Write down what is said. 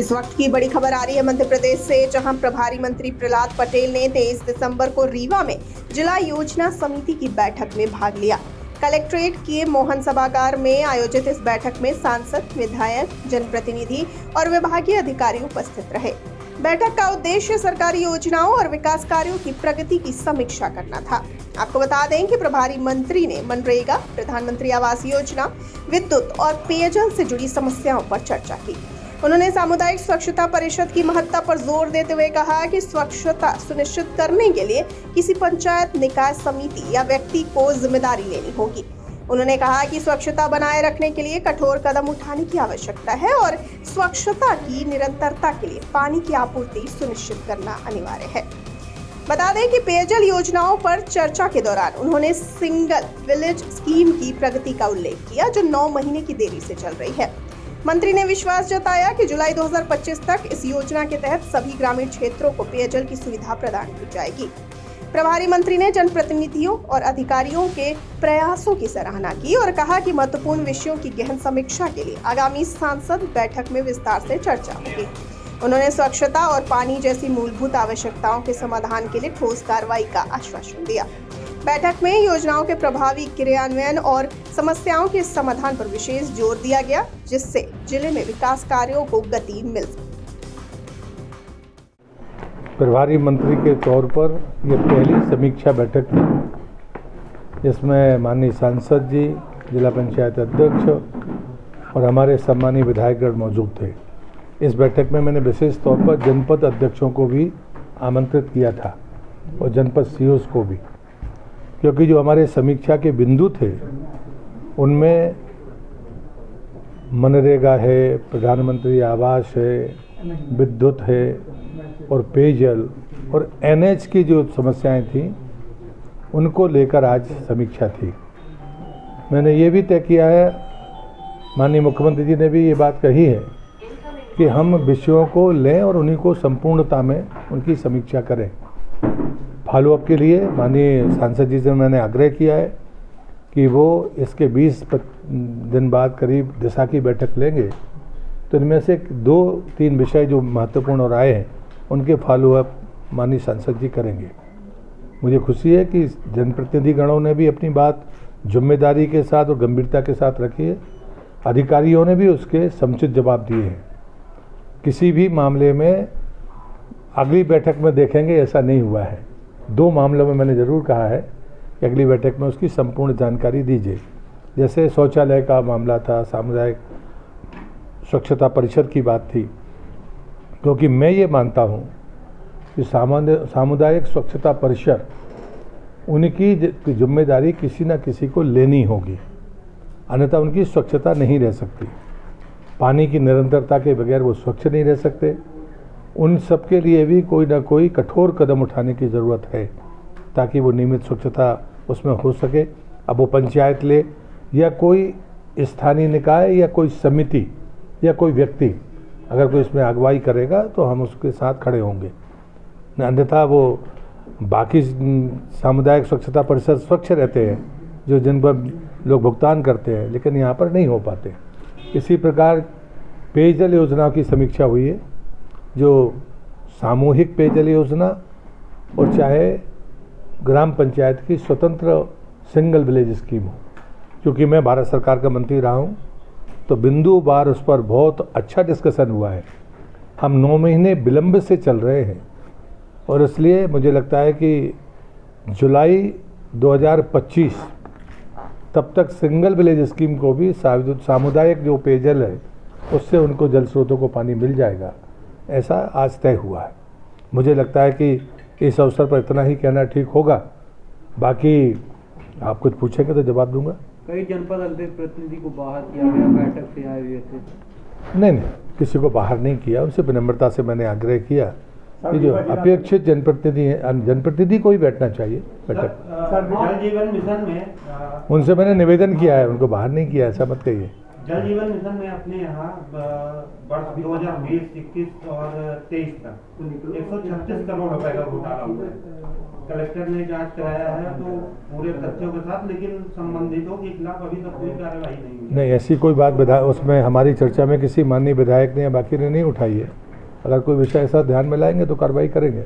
इस वक्त की बड़ी खबर आ रही है मध्य प्रदेश से, जहां प्रभारी मंत्री प्रहलाद पटेल ने 23 दिसंबर को रीवा में जिला योजना समिति की बैठक में भाग लिया। कलेक्ट्रेट के मोहन सभागार में आयोजित इस बैठक में सांसद, विधायक, जनप्रतिनिधि और विभागीय अधिकारी उपस्थित रहे। बैठक का उद्देश्य सरकारी योजनाओं और विकास कार्यों की प्रगति की समीक्षा करना था। आपको बता दें कि प्रभारी मंत्री ने मनरेगा, प्रधानमंत्री आवास योजना, विद्युत और पेयजल से जुड़ी समस्याओं पर चर्चा की। उन्होंने सामुदायिक स्वच्छता परिषद की महत्ता पर जोर देते हुए कहा कि स्वच्छता सुनिश्चित करने के लिए किसी पंचायत, निकाय समिति या व्यक्ति को जिम्मेदारी लेनी होगी। उन्होंने कहा कि स्वच्छता बनाए रखने के लिए कठोर कदम उठाने की आवश्यकता है और स्वच्छता की निरंतरता के लिए पानी की आपूर्ति सुनिश्चित करना अनिवार्य है। बता दें कि पेयजल योजनाओं पर चर्चा के दौरान उन्होंने सिंगल विलेज स्कीम की प्रगति का उल्लेख किया, जो 9 महीने की देरी से चल रही है। मंत्री ने विश्वास जताया कि जुलाई 2025 तक इस योजना के तहत सभी ग्रामीण क्षेत्रों को पेयजल की सुविधा प्रदान की जाएगी। प्रभारी मंत्री ने जनप्रतिनिधियों और अधिकारियों के प्रयासों की सराहना की और कहा कि महत्वपूर्ण विषयों की गहन समीक्षा के लिए आगामी सांसद बैठक में विस्तार से चर्चा होगी। उन्होंने स्वच्छता और पानी जैसी मूलभूत आवश्यकताओं के समाधान के लिए ठोस कार्रवाई का आश्वासन दिया। बैठक में योजनाओं के प्रभावी क्रियान्वयन और समस्याओं के समाधान पर विशेष जोर दिया गया, जिससे जिले में विकास कार्यों को गति मिल सके। प्रभारी मंत्री के तौर पर यह पहली समीक्षा बैठक थी, जिसमें माननीय सांसद जी, जिला पंचायत अध्यक्ष और हमारे सम्मानीय विधायकगण मौजूद थे। इस बैठक में मैंने विशेष तौर पर जनपद अध्यक्षों को भी आमंत्रित किया था और जनपद सीओस को भी, क्योंकि जो हमारे समीक्षा के बिंदु थे उनमें मनरेगा है, प्रधानमंत्री आवास है, विद्युत है और पेयजल और एनएच की जो समस्याएं थीं उनको लेकर आज समीक्षा थी। मैंने ये भी तय किया है, माननीय मुख्यमंत्री जी ने भी ये बात कही है कि हम विषयों को लें और उन्हीं को संपूर्णता में उनकी समीक्षा करें। फॉलोअप के लिए माननीय सांसद जी से मैंने आग्रह किया है कि वो इसके 20 दिन बाद करीब दिशा की बैठक लेंगे, तो इनमें से 2-3 विषय जो महत्वपूर्ण और आए हैं उनके फॉलोअप माननीय सांसद जी करेंगे। मुझे खुशी है कि जनप्रतिनिधि गणों ने भी अपनी बात जिम्मेदारी के साथ और गंभीरता के साथ रखी है। अधिकारियों ने भी उसके समुचित जवाब दिए हैं। किसी भी मामले में अगली बैठक में देखेंगे ऐसा नहीं हुआ है। 2 मामलों में मैंने ज़रूर कहा है कि अगली बैठक में उसकी संपूर्ण जानकारी दीजिए। जैसे शौचालय का मामला था, सामुदायिक स्वच्छता परिषद की बात थी, क्योंकि मैं ये मानता हूँ कि सामुदायिक स्वच्छता परिषद उनकी जिम्मेदारी किसी न किसी को लेनी होगी, अन्यथा उनकी स्वच्छता नहीं रह सकती। पानी की निरंतरता के बगैर वो स्वच्छ नहीं रह सकते। उन सब के लिए भी कोई ना कोई कठोर कदम उठाने की ज़रूरत है ताकि वो नियमित स्वच्छता उसमें हो सके। अब वो पंचायत ले या कोई स्थानीय निकाय या कोई समिति या कोई व्यक्ति अगर कोई इसमें अगुवाई करेगा तो हम उसके साथ खड़े होंगे, अन्यथा वो बाकी सामुदायिक स्वच्छता परिषद स्वच्छ रहते हैं जो जिन पर लोग भुगतान करते हैं, लेकिन यहाँ पर नहीं हो पाते। इसी प्रकार पेयजल योजनाओं की समीक्षा हुई है, जो सामूहिक पेयजल योजना और चाहे ग्राम पंचायत की स्वतंत्र सिंगल विलेज स्कीम हो। क्योंकि मैं भारत सरकार का मंत्री रहा हूँ तो बिंदु बार उस पर बहुत अच्छा डिस्कशन हुआ है। हम 9 महीने विलंब से चल रहे हैं और इसलिए मुझे लगता है कि जुलाई 2025 तब तक सिंगल विलेज स्कीम को भी सामुदायिक जो पेयजल है उससे उनको जल स्रोतों को पानी मिल जाएगा, ऐसा आज तय हुआ है। मुझे लगता है कि इस अवसर पर इतना ही कहना ठीक होगा। बाकी आप कुछ पूछेंगे तो जवाब दूंगा। कई जनपद अध्यक्ष प्रतिनिधि को बाहर किया गया, बैठक से आए हुए थे। नहीं, किसी को बाहर नहीं किया। उनसे विनम्रता से मैंने आग्रह किया कि जो अपेक्षित जनप्रतिनिधि हैं, जनप्रतिनिधि को ही बैठना चाहिए बैठक। जल जीवन मिशन में उनसे मैंने निवेदन किया है, उनको बाहर नहीं किया, ऐसा मत कहिए। जल जीवन मिशन में अपने यहाँ वर्ष 2020, 21 और 23 तक 136 करोड़ रुपए का घोटाला हुआ है। कलेक्टर ने जांच कराया है तो पूरे तथ्यों के साथ, लेकिन संबंधितों के खिलाफ अभी तक कोई कार्रवाई नहीं हुई। नहीं, ऐसी कोई बात उसमें हमारी चर्चा में किसी माननीय विधायक ने या बाकी ने नहीं उठाई है। अगर कोई विषय ऐसा ध्यान में लाएंगे तो कार्रवाई करेंगे।